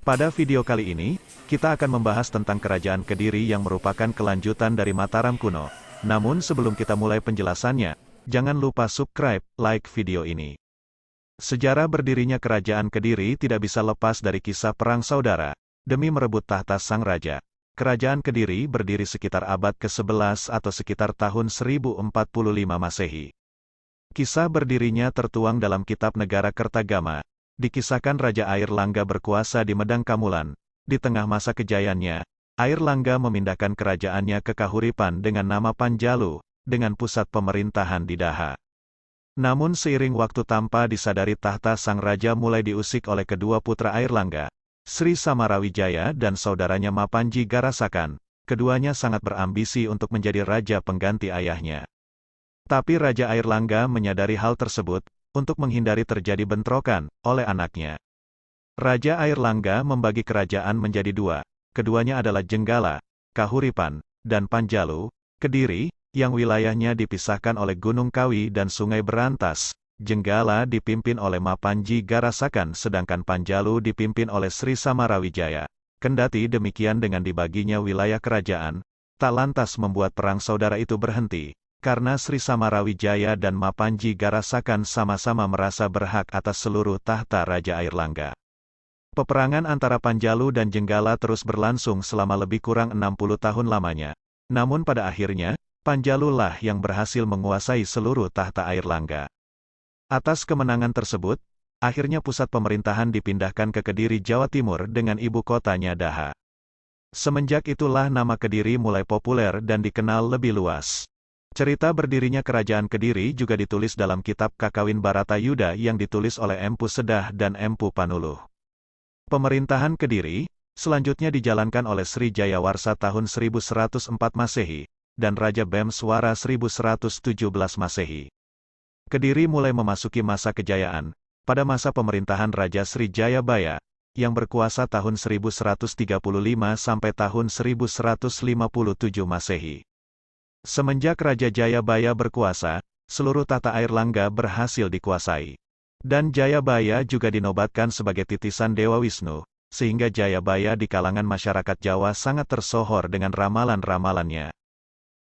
Pada video kali ini, kita akan membahas tentang Kerajaan Kediri yang merupakan kelanjutan dari Mataram kuno. Namun sebelum kita mulai penjelasannya, jangan lupa subscribe, like video ini. Sejarah berdirinya Kerajaan Kediri tidak bisa lepas dari kisah perang saudara, demi merebut tahta sang raja. Kerajaan Kediri berdiri sekitar abad ke-11 atau sekitar tahun 1045 Masehi. Kisah berdirinya tertuang dalam kitab Negara Kertagama. Dikisahkan Raja Airlangga berkuasa di Medang Kamulan. Di tengah masa kejayaannya, Airlangga memindahkan kerajaannya ke Kahuripan dengan nama Panjalu, dengan pusat pemerintahan di Daha. Namun seiring waktu tanpa disadari tahta sang raja mulai diusik oleh kedua putra Airlangga, Sri Samarawijaya dan saudaranya Mapanji Garasakan. Keduanya sangat berambisi untuk menjadi raja pengganti ayahnya. Tapi Raja Airlangga menyadari hal tersebut, untuk menghindari terjadi bentrokan oleh anaknya. Raja Airlangga membagi kerajaan menjadi dua, keduanya adalah Jenggala, Kahuripan, dan Panjalu, Kediri, yang wilayahnya dipisahkan oleh Gunung Kawi dan Sungai Berantas. Jenggala dipimpin oleh Mapanji Garasakan sedangkan Panjalu dipimpin oleh Sri Samarawijaya. Kendati demikian dengan dibaginya wilayah kerajaan, tak lantas membuat perang saudara itu berhenti. Karena Sri Samarawijaya dan Mapanji Garasakan sama-sama merasa berhak atas seluruh tahta Raja Airlangga. Peperangan antara Panjalu dan Jenggala terus berlangsung selama lebih kurang 60 tahun lamanya. Namun pada akhirnya, Panjalu lah yang berhasil menguasai seluruh tahta Airlangga. Atas kemenangan tersebut, akhirnya pusat pemerintahan dipindahkan ke Kediri, Jawa Timur dengan ibu kotanya Daha. Semenjak itulah nama Kediri mulai populer dan dikenal lebih luas. Cerita berdirinya Kerajaan Kediri juga ditulis dalam kitab Kakawin Baratayuda yang ditulis oleh Empu Sedah dan Empu Panuluh. Pemerintahan Kediri, selanjutnya dijalankan oleh Sri Jayawarsa tahun 1104 Masehi, dan Raja Bemswara 1117 Masehi. Kediri mulai memasuki masa kejayaan, pada masa pemerintahan Raja Sri Jayabaya, yang berkuasa tahun 1135 sampai tahun 1157 Masehi. Semenjak Raja Jayabaya berkuasa, seluruh tahta Airlangga berhasil dikuasai. Dan Jayabaya juga dinobatkan sebagai titisan Dewa Wisnu, sehingga Jayabaya di kalangan masyarakat Jawa sangat tersohor dengan ramalan-ramalannya.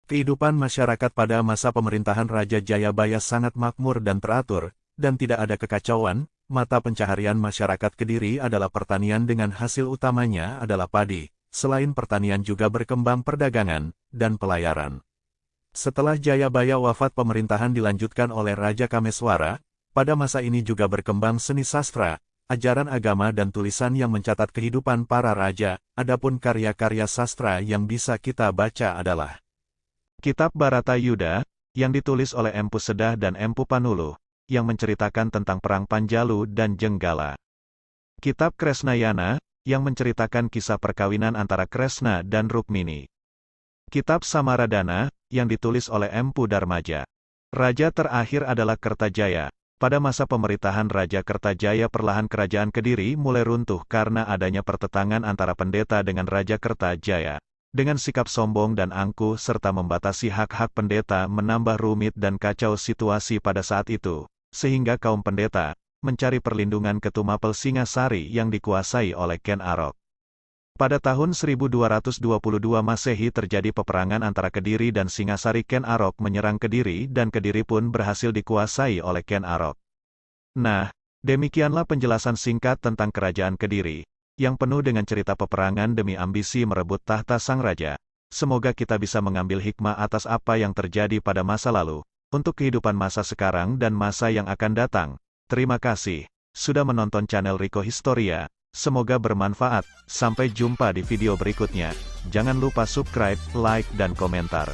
Kehidupan masyarakat pada masa pemerintahan Raja Jayabaya sangat makmur dan teratur, dan tidak ada kekacauan. Mata pencaharian masyarakat Kediri adalah pertanian dengan hasil utamanya adalah padi. Selain pertanian juga berkembang perdagangan dan pelayaran. Setelah Jayabaya wafat, pemerintahan dilanjutkan oleh Raja Kameswara. Pada masa ini juga berkembang seni sastra, ajaran agama dan tulisan yang mencatat kehidupan para raja. Adapun karya-karya sastra yang bisa kita baca adalah Kitab Baratayuda, yang ditulis oleh Empu Sedah dan Empu Panuluh, yang menceritakan tentang perang Panjalu dan Jenggala. Kitab Kresnayana, yang menceritakan kisah perkawinan antara Kresna dan Rukmini. Kitab Samaradana, yang ditulis oleh Empu Darmaja. Raja terakhir adalah Kertajaya. Pada masa pemerintahan Raja Kertajaya, perlahan kerajaan Kediri mulai runtuh karena adanya pertentangan antara pendeta dengan Raja Kertajaya. Dengan sikap sombong dan angkuh serta membatasi hak-hak pendeta menambah rumit dan kacau situasi pada saat itu, sehingga kaum pendeta mencari perlindungan ke Tumapel Singasari yang dikuasai oleh Ken Arok. Pada tahun 1222 Masehi terjadi peperangan antara Kediri dan Singasari. Ken Arok menyerang Kediri dan Kediri pun berhasil dikuasai oleh Ken Arok. Nah, demikianlah penjelasan singkat tentang Kerajaan Kediri, yang penuh dengan cerita peperangan demi ambisi merebut tahta sang raja. Semoga kita bisa mengambil hikmah atas apa yang terjadi pada masa lalu, untuk kehidupan masa sekarang dan masa yang akan datang. Terima kasih sudah menonton channel Rico Historia. Semoga bermanfaat. Sampai jumpa di video berikutnya. Jangan lupa subscribe, like, dan komentar.